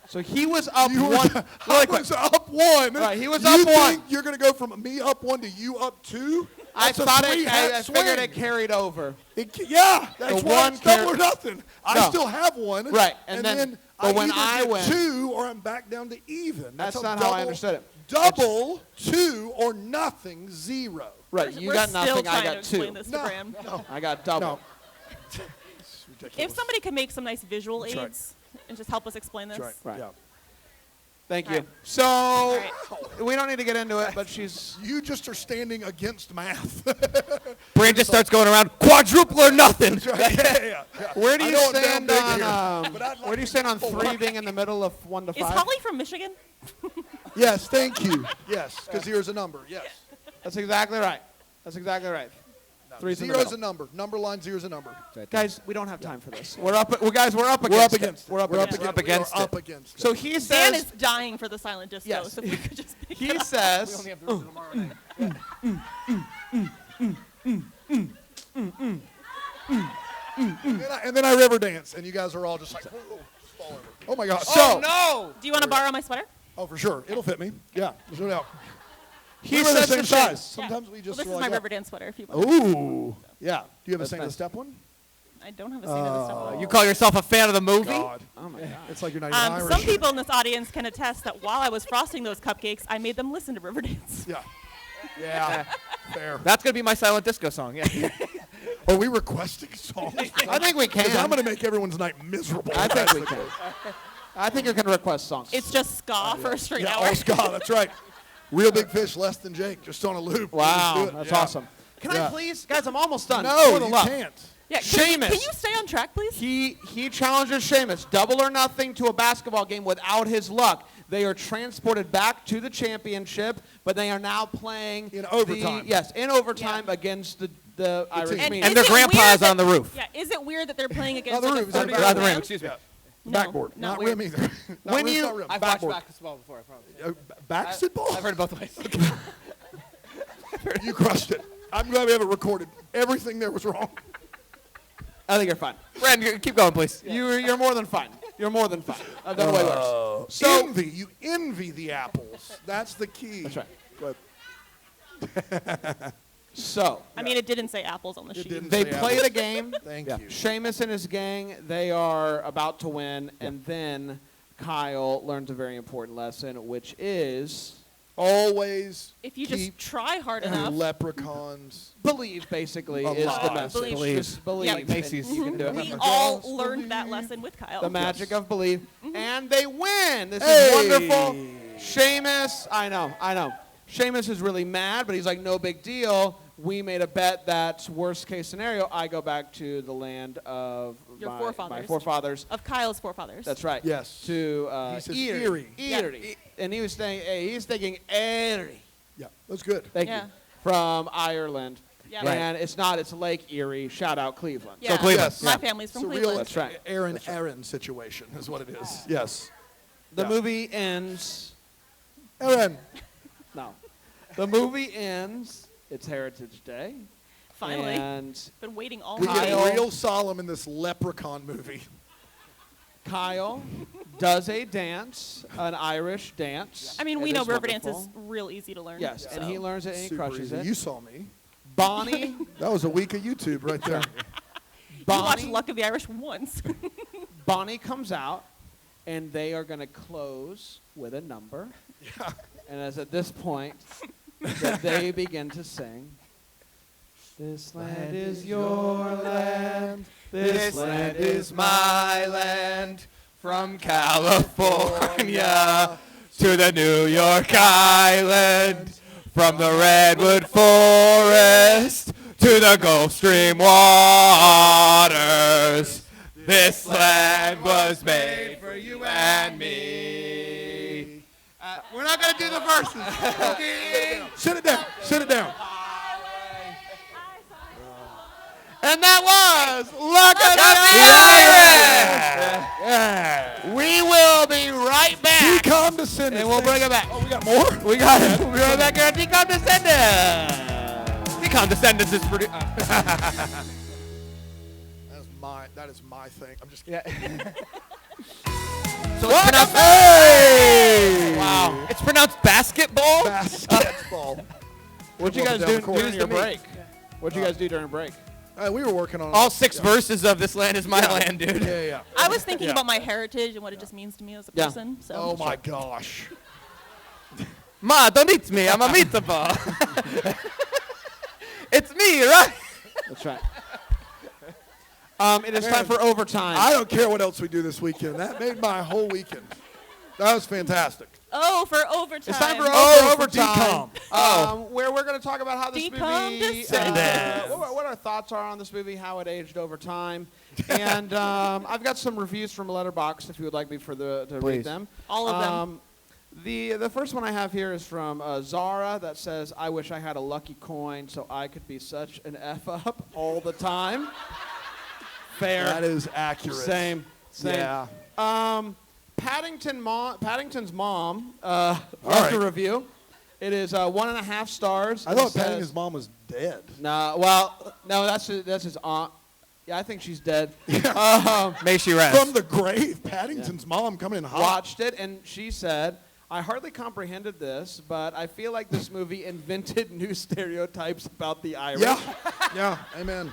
So he was up You were, one. I was up 1. Right, he was you up think 1. you're going to go from me up 1 to you up 2? I That's a thought three-hat I figured swing. it carried over. Yeah, that's The why one it's double or carry- nothing. I No. still have 1. Right, And and then- then but I when either I get win- 2 or I'm back down to even. That's not how I understood it. Double, 2 or nothing, 0. Right, you We're got still nothing. trying I to got explain 2. This to No, Bram. no, I got double. no. It's ridiculous. If somebody could make some nice visual That's right. aids and just help us explain this. That's right. Right. Yeah. Thank you. All right. So right. we don't need to get into it, but she's You just are standing against math. Bran just starts going around, quadruple or nothing. yeah. Where do I you know I'm down stand big on? here, but I'd like Where do you to stand on get 3 being in the middle of 1 to 5? Is Holly from Michigan? Yes, thank you. Yes, because here's a number. Yes. That's exactly right. That's exactly right. Three's in the Zero's middle. a number. Number line, zero's a number. Guys, we don't have time for this. We're up against We're up it. against it. We're up against it. Up against We are it. up against it. So he Dan says is dying for the silent disco. Yes. So if we could just pick he it up. says have to tomorrow night. And then I river dance, and you guys are all just like, "Whoa, fall over." Oh my gosh. So- no! Do you want to borrow my sweater? Oh, for sure. It'll fit me. Yeah, there's no doubt. he We're the says same to Shane- size. Sometimes we just Well, this feel is my like Riverdance sweater. If you want. Ooh. Yeah. Do you have a That's Saint of the nice. Step one? I don't have a Saint of the Step one. You call yourself a fan of the movie? God. Oh my god. It's like you're not even Irish. Some people in this audience can attest that while I was frosting those cupcakes, I made them listen to Riverdance. Yeah. Yeah. Fair. That's going to be my silent disco song. Yeah. Are we requesting songs? I think we Because I'm can. going to make everyone's night miserable. I if think that's we the can. case. I think you're gonna request songs. It's just ska for a straight Yeah, hour. all ska. That's right. Real big fish, less than Jake, just on a loop. wow, Just do it. that's Yeah. awesome. Can I Yeah. please, guys? I'm almost done. No, For the you love. can't. Yeah, can Seamus. you stay on track, please? He challenges Seamus, double or nothing to a basketball game without his luck. They are transported back to the championship, but they are now playing In overtime. in overtime against the Irish team. Mean. And their is it grandpa's weird that- on the roof. Yeah, is it weird that they're playing against the like, roof. a Is that 30 the- the rim, rim? excuse me. No, Backboard. not rim weird. either. Not When rim, you- not rim. I've watched Backboard. basketball before, I promise. Basketball? I've heard it both ways. You crushed it. I'm glad we have it recorded. Everything there was wrong. I think you're fine. Ren, keep going, please. You're more than fine. You're more than fine. I've done way worse. So Envy. You envy the apples. That's the key. that's right. Go So I mean, it didn't say apples on the sheet. didn't. they Say play apples. the game. Thank you. Seamus and his gang, they are about to win, and then Kyle learns a very important lesson, which is Always If you just keep try hard enough. leprechauns. believe, basically, is the Alive. message. Believe. Just believe. Yeah. and Macy's. You can do it. We Just all believe. learned that lesson with Kyle. The magic of belief. Mm-hmm. And they win. This Hey. is wonderful. Seamus, I know. Seamus is really mad, but he's like, no big deal. We made a bet that worst case scenario, I go back to the land of Your my forefathers. forefathers. Of Kyle's forefathers. That's right. Yes. To He says Erie. Erie. And he was saying, he's thinking Erie. Yeah, that's good. Thank Yeah. you. From Ireland. Yeah. And it's not, it's Lake Erie. Shout out Cleveland. Yeah. Cleveland. Yes. My Yeah. family's from It's a real Cleveland. That's right. Aaron situation is what it is. Yes. The Yeah. movie ends. Aaron. No. The movie ends. It's Heritage Day. Finally. And Been waiting all We night. Kyle. get real solemn in this leprechaun movie. Kyle does a dance, an Irish dance. I mean, It we know is Riverdance is wonderful. real easy to learn. Yes, and so. he learns it and he Super crushes easy. it. You saw me. Bonnie, That was a week of YouTube right there. You watched Bonnie, Luck of the Irish once. Bonnie comes out, and they are going to close with a number. Yeah. And as at this point, that they begin to sing. This land is your land. This land is my land. From California to the New York Island. From the Redwood Forest to the Gulf Stream waters. This land was made for you and me. We're not going to do the verses. Sit it down. Sit it down. And that was Luck of the Irish. We will be right Be back. condescending. And we'll bring it back. Oh, we got more? We got it. We'll be right back here at DCOM Descendants. DCOM Descendants is pretty. That is my thing. I'm just kidding. So it's pronounced, Hey! wow. It's pronounced basketball? Basketball. What'd you guys Walking down do the court. during your News to me. break? What'd you guys do during break? We were working on All 6 verses of This Land Is My Land, dude. Yeah, yeah. I was thinking Yeah. about my heritage and what it just means to me as a Yeah. person. So. Oh my gosh. Ma, don't eat me. I'm a meatball. It's me, right? That's right. It is time for overtime. I don't care what else we do this weekend. That made my whole weekend. That was fantastic. Oh, for overtime. It's time for Oh, for overtime. DCOM. Where we're going to talk about how this DCOM movie, Descendants. what our thoughts are on this movie, how it aged over time, and I've got some reviews from Letterboxd if you would like me to read Please. them. All of them. The first one I have here is from Zara that says, "I wish I had a lucky coin so I could be such an F up all the time." Fair. That is accurate. Same. Yeah. Paddington's mom left a review. It is 1.5 stars. I and it thought Paddington's says- mom was dead. No, that's his aunt. Yeah, I think she's dead. May she rest. From the grave, Paddington's mom coming in hot. Watched it, and she said, "I hardly comprehended this, but I feel like this movie invented new stereotypes about the Irish." Yeah. Yeah. Amen.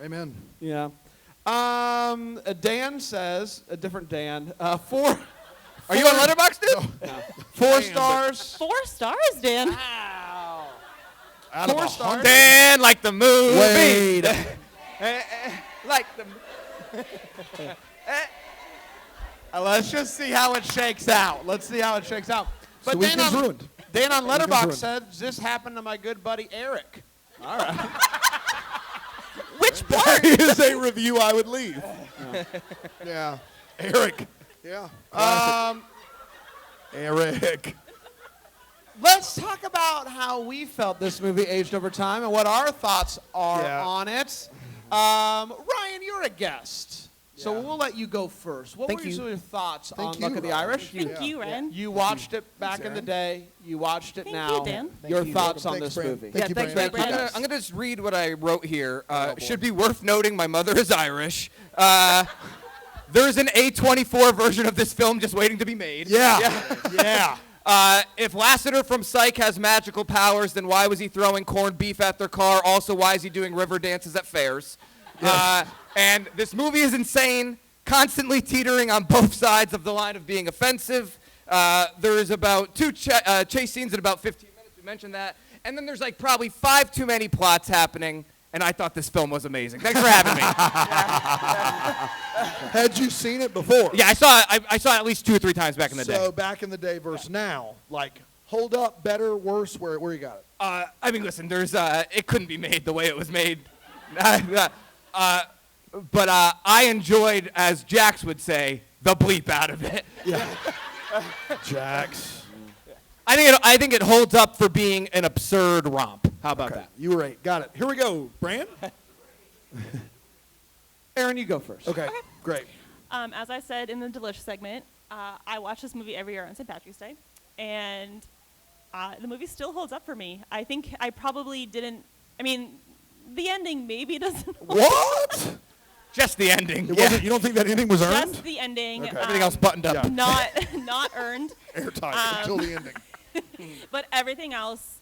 Amen. Yeah. Dan says, a different Dan, 4. Are you on Letterboxd, dude? Yeah. 4 stars. 4 stars, Dan. Wow. Out of 4 100. stars. Dan, like the movie. Wait. Like the. Let's just see how it shakes out. Let's see how it shakes out. The weekend's ruined. Dan on Weekend's Letterboxd ruined. said, "This happened to my good buddy Eric." All right. Which part? That is a review I would leave. Yeah. Eric. Yeah. Eric. Let's talk about how we felt this movie aged over time and what our thoughts are Yeah. on it. Ryan, you're a guest, so Yeah. we'll let you go first. What Thank were you. your thoughts Thank on you, Luck of the Ryan. Irish? Thank Thank you, Ren. You watched it back Thanks, in the Aaron. day. You watched it Thank now. you, Dan. Your you. thoughts Welcome. on Thanks, this Brand. movie? Thank you, Thanks, Brand. man. Brand. I'm gonna just read what I wrote here. boy. Should be worth noting my mother is Irish. There's an A24 version of this film just waiting to be made. Yeah. Yeah. If Lassiter from Psych has magical powers, then why was he throwing corned beef at their car? Also, why is he doing river dances at fairs? And this movie is insane, constantly teetering on both sides of the line of being offensive. There's about 2 chase scenes in about 15 minutes. We mentioned that. And then there's like probably 5 too many plots happening. And I thought this film was amazing. Thanks for having me. Had you seen it before? Yeah, I saw it at least 2 or 3 times back in the day. So back in the day versus now, like hold up, better, worse, where you got it? I mean, listen, there's it couldn't be made the way it was made. But I enjoyed, as Jax would say, the bleep out of it. Yeah. Jax. I think it holds up for being an absurd romp. How about Okay. that? You were right. Got it. Here we go. Brand? Aaron, you go first. Okay. Great. As I said in the Delish segment, I watch this movie every year on St. Patrick's Day, and the movie still holds up for me. I think I probably didn't. I mean, the ending maybe doesn't. What? Just the ending. It wasn't, you don't think that ending was earned? Just the ending. Okay. Everything else buttoned up. Yeah. Not earned. Airtight until the ending. But everything else,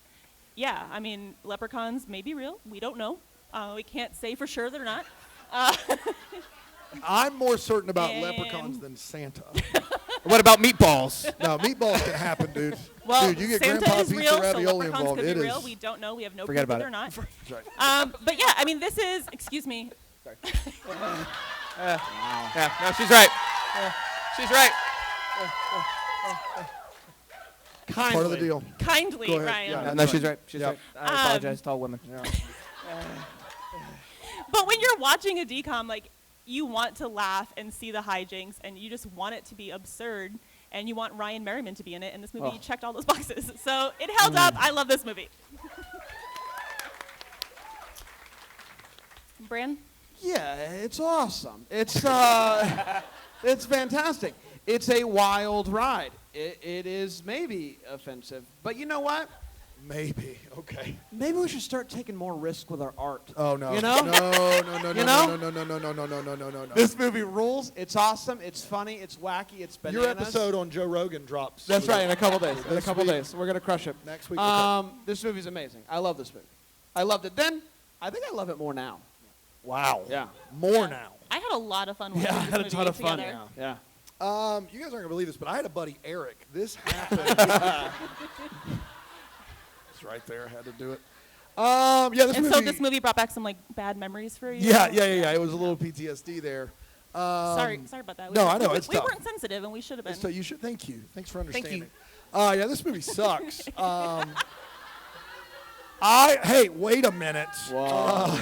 yeah. I mean, leprechauns may be real. We don't know. We can't say for sure they're not. I'm more certain about And- leprechauns than Santa. What about meatballs? No, meatballs can happen, dude. Well, Dude, you get Santa grandpa is pizza real, so ravioli leprechauns involved. could It be is. real. We don't know. We have no Forget proof about that they're it. not. That's right. But yeah, I mean, this is. Excuse me. Yeah, no, she's right. She's right. Kindly. Part of the deal. Kindly, Go ahead. Ryan. Yeah. No, That's she's right. right. She's Yep. right. I apologize to all women. But when you're watching a DCOM, like, you want to laugh and see the hijinks, and you just want it to be absurd, and you want Ryan Merriman to be in it, and this movie Oh. checked all those boxes. So it held up. I love this movie. Bran? Yeah, it's awesome. It's it's fantastic. It's a wild ride. It is maybe offensive, but you know what? Maybe. Okay. Maybe we should start taking more risk with our art. Oh no. You know? No, no, no, no, You know? no, no, no, no, no, no, no, no, no, no. This movie rules. It's awesome. It's funny. It's wacky. It's bananas. Your episode on Joe Rogan drops. That's right. In a couple days. In a This couple week. days, we're gonna crush it. Next week. Okay. This movie's amazing. I love this movie. I loved it then. I think I love it more now. Wow. Yeah. More now. I had a lot of fun watching Yeah, I this had a movie ton of fun. together. Yeah. You guys aren't gonna believe this, but I had a buddy Eric. This happened. It's right there. I had to do it. Yeah, this And movie. so this movie brought back some like bad memories for you. Yeah. It was a little PTSD there. Sorry about that. no, I know, it's we tough. weren't sensitive, and we should have been. So you should. Thank you. Thanks for understanding. you. Yeah, this movie sucks. Hey, wait a minute. Wow.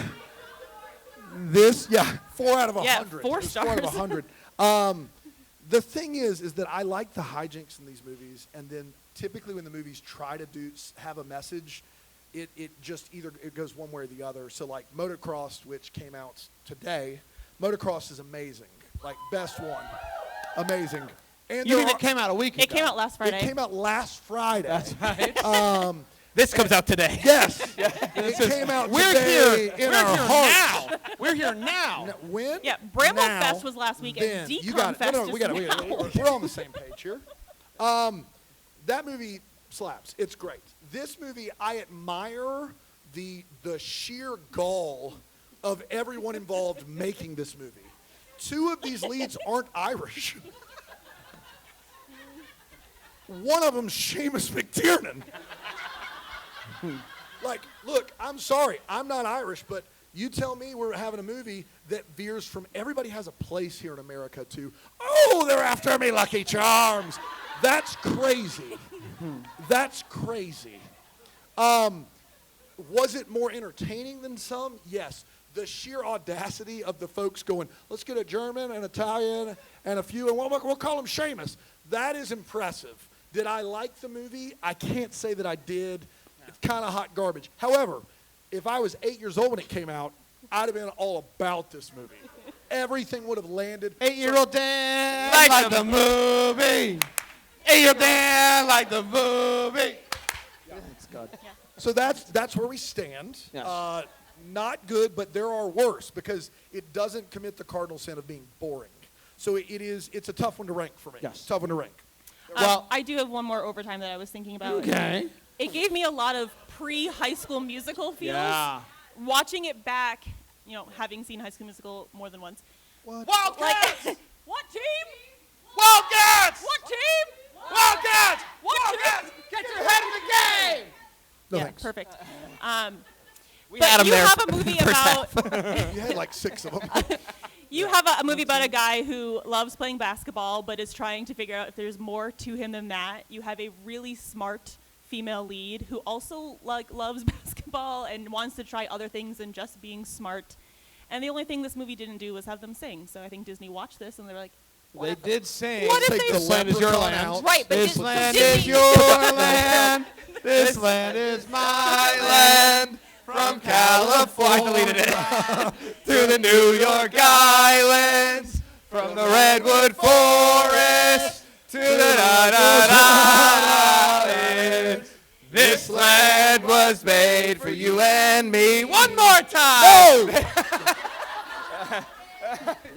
This, 4 out of 100. Yeah, 4 It was 4 out of stars. 100. The thing is that I like the hijinks in these movies, and then typically when the movies try to have a message, it just either it goes one way or the other. So like Motocross, which came out today, Motocross is amazing, like best one, amazing. And You mean it came out a week ago? It came out last Friday. It came out last Friday. That's right. This comes out today. Yes, it came out We're today here. in We're our here hearts. now. We're here now. When? Yeah, Bramble Now, Fest was last week, then. and You DCOM got it. Fest No, we got is it. now. We're on the same page here. That movie slaps. It's great. This movie, I admire the sheer gall of everyone involved making this movie. Two of these leads aren't Irish. One of them's Seamus McTiernan. Like, look, I'm sorry, I'm not Irish, but you tell me we're having a movie that veers from everybody has a place here in America to, oh, they're after me, Lucky Charms. That's crazy. That's crazy. Was it more entertaining than some? Yes. The sheer audacity of the folks going, let's get a German, an Italian, and a few, and we'll call them Seamus. That is impressive. Did I like the movie? I can't say that I did. No. It's kind of hot garbage. However, if I was 8 years old when it came out, I'd have been all about this movie. Everything would have landed. 8-year-old Dan like the movie. 8-year-old Dan like the movie. Yeah, that's good. Yeah. So that's where we stand. Yes. Not good, but there are worse because it doesn't commit the cardinal sin of being boring. So it's a tough one to rank for me. Yes. Tough one to rank. Well, I do have one more overtime that I was thinking about. okay. It gave me a lot of pre-High School Musical feels. Yeah. Watching it back, having seen High School Musical more than once. What? Wildcats! Like, what team? Wildcats! What team? Wildcats! What Wildcats! team? Get your head in the game! No Yeah, thanks. perfect. We But had him you there have a for movie the first about You had like 6 of them. you have a movie about a guy who loves playing basketball but is trying to figure out if there's more to him than that. You have a really smart female lead who also loves basketball and wants to try other things than just being smart. And the only thing this movie didn't do was have them sing. So I think Disney watched this and they're like, They did sing. What if Take they- the This land is your leprechaun land. out. right, but This Dis- land Disney- is your land. This land is my land. From California, I deleted it, to the New York Islands, from the Redwood Forest to the islands. This land was made for you and me. One more time.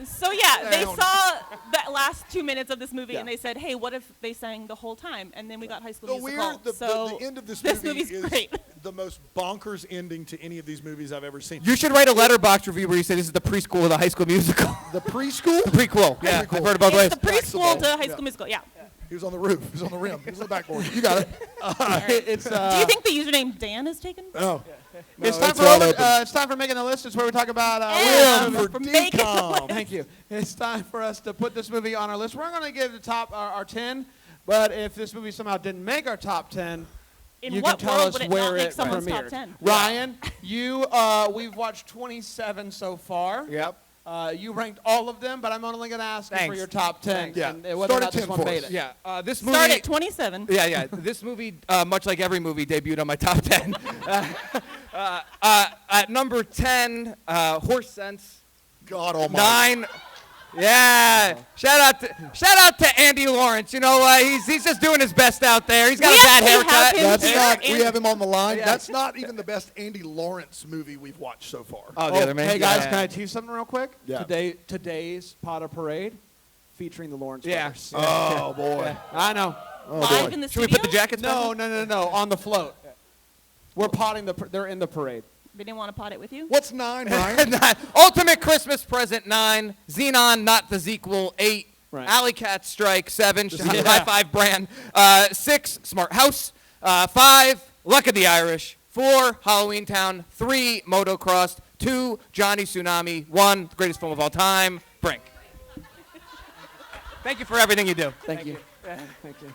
So yeah, they Down. saw the last 2 minutes of this movie Yeah. and they said, "Hey, what if they sang the whole time?" And then we got High School The Musical. the end of this movie movie's is great. the most bonkers ending to any of these movies I've ever seen. You should write a letterbox review where you say this is the preschool of the High School Musical. The preschool? The prequel. Yeah, Prequel. I've heard it both ways. It's the preschool to High Yeah. School Musical. Yeah. He was on the roof. He was on the rim. He was on the backboard. You got it. It's Do you think the username Dan is taken? Oh. it's No, time for wide over, open. it's time for making the list. It's where we talk about. And for for making the DCOM. Thank you. It's time for us to put this movie on our list. We're going to give the top our 10, but if this movie somehow didn't make our top 10, In you what can tell world us would it where not make it someone's top premiered. 10? Ryan, we've watched 27 so far. Yep. You ranked all of them, but I'm only going to ask you for Thanks. your top 10. Thanks. Yeah. And whether Start or at not this 10 one for made us. it. Yeah, this movie. Start at 27. Yeah. This movie, much like every movie, debuted on my top 10. At number 10, Horse Sense. God almighty. 9. Yeah. Shout out to Andy Lawrence. You know, he's just doing his best out there. He's got We a bad actually have haircut. him That's here not. in- We have him on the line. Yeah. That's not even the best Andy Lawrence movie we've watched so far. Oh, the other man. Hey, guys, Yeah. can I teach something real quick? Yeah. Today's Pot of Parade featuring the Lawrence Yeah. brothers. Oh boy. I know. Live in the Should we studio? put the jackets No, back? no, on the float. We're potting they're in the parade. They didn't want to pot it with you? What's 9, Ryan? Ultimate Christmas Present 9. Xenon, not the sequel 8. Right. Alley Cat Strike 7. Yeah. High Five Brand 6. Smart House 5. Luck of the Irish 4. Halloween Town 3. Motocross 2. Johnny Tsunami 1. The greatest film of all time. Brink. Thank you for everything you do. Thank you. Thank you.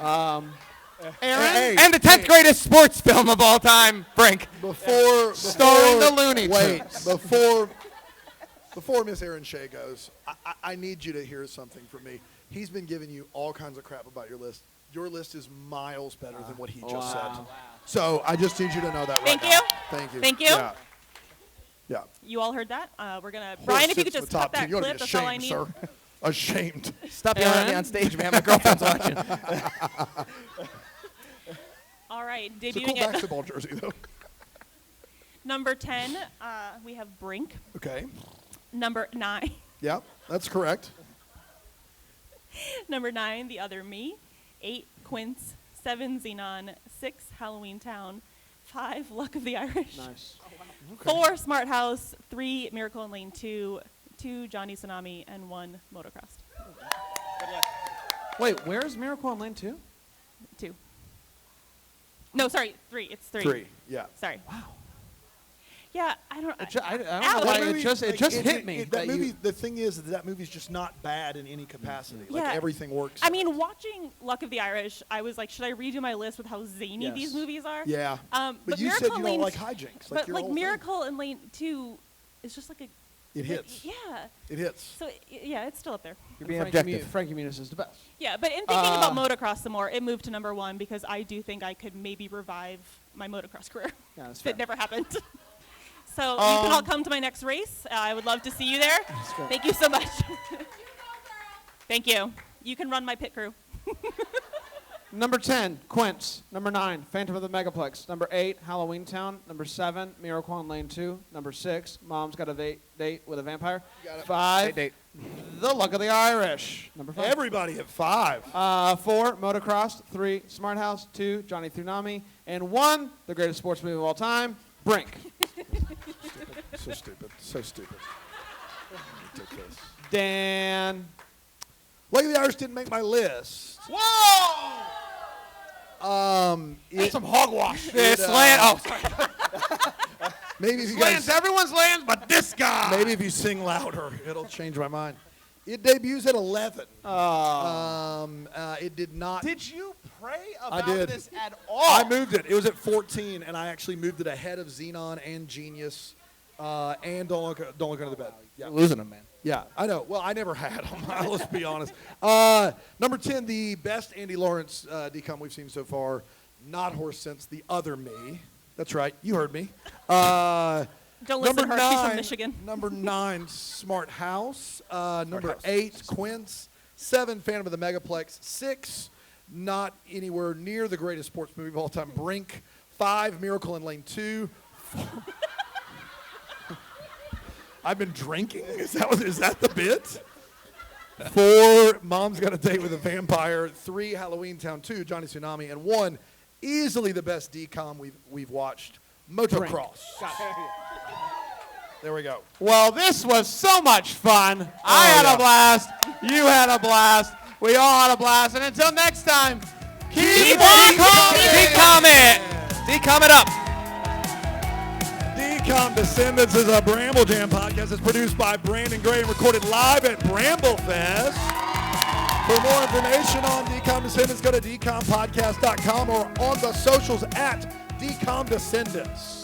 Aaron? Hey, And the 10th greatest sports film of all time. Brink. before Starring the Looney Wait, Tunes. before Miss Erin Shea goes, I need you to hear something from me. He's been giving you all kinds of crap about your list. Your list is miles better than what he just said. So I just need you to know that right Thank now. you. Thank you. Thank you. Yeah. Yeah. You all heard that? We're gonna Brian, if you could Horse just sits cut in that the top 10. You ought to clip. be That's all I ashamed, need. sir. Ashamed. Stop yelling at me on stage, man. My girlfriend's watching. All right, It's a cool debuting at basketball jersey, though. number 10, we have Brink. Okay. Number 9, Yeah, that's correct. number 9, The Other Me. 8, Quince. 7, Xenon. 6, Halloween Town. 5, Luck of the Irish. Nice. 4, Smart House. 3, Miracle in Lane 2. 2, Johnny Tsunami, and 1, Motocross. Wait, where's Miracle on Lane 2? 2. No, sorry, 3. It's 3. 3. Yeah. Sorry. Wow. Yeah, I don't. I don't know Ow. why That it movie, just like, hit me. That movie. The thing is that movie's just not bad in any capacity. Like Yeah. everything works. I mean, watching Luck of the Irish, I was like, should I redo my list with how zany Yes. these movies are? Yeah. But you Miracle said in you Lane don't like t- hijinks. But your like whole thing. Miracle in Lane 2 is just like a. It hits. Yeah. It hits. So yeah, it's still up there. You're being Frankie objective. Frankie Muniz is the best. Yeah, but in thinking about motocross some more, it moved to number 1 because I do think I could maybe revive my motocross career. Yeah, that's if fair. it never happened. So you can all come to my next race. I would love to see you there. great. Thank you so much. Thank you. You can run my pit crew. Number 10, Quince. Number 9, Phantom of the Megaplex. Number 8, Halloween Town. Number 7, Miracle on Lane 2. Number 6, Mom's Got a Date with a Vampire. got it. 5, Date. The Luck of the Irish. Number 5. Everybody at 5. 4, Motocross. 3, Smart House. 2, Johnny Tsunami. And 1, the greatest sports movie of all time, Brink. So stupid. So stupid. Ridiculous. Dan. Luck of the Irish didn't make my list. Whoa! It, Some hogwash. This land. Oh, sorry. maybe if you Lands, guys, everyone's lands, but this guy. maybe if you sing louder, it'll change my mind. It debuts at 11. It did not. Did you pray I about did. this at all? I moved it. It was at 14, and I actually moved it ahead of Xenon and Genius, and Don't Look Under the Bed. Yeah. You're losing them, man. Yeah, I know. Well, I never had them. Let's be honest. Number 10, the best Andy Lawrence DCOM we've seen so far. Not Horse Sense, The Other Me. That's right. You heard me. Don't listen to number her. She's 9, from Michigan. Number 9, Smart House. Number House. 8, Quince. 7, Phantom of the Megaplex. 6, not anywhere near the greatest sports movie of all time, Brink. 5, Miracle in Lane 2. I've been drinking. Is that the bit? 4, Mom's Got a Date with a Vampire. 3, Halloween Town 2, Johnny Tsunami, and 1, easily the best DCOM we've watched, Motocross. There we go. Well, this was so much fun. I had a blast. You had a blast. We all had a blast. And until next time, keep on DCOM it up. DCOM Descendants is a Bramble Jam podcast. It's produced by Brandon Gray and recorded live at Bramblefest. For more information on DCOM Descendants, go to dcompodcast.com or on the socials at DCOM Descendants.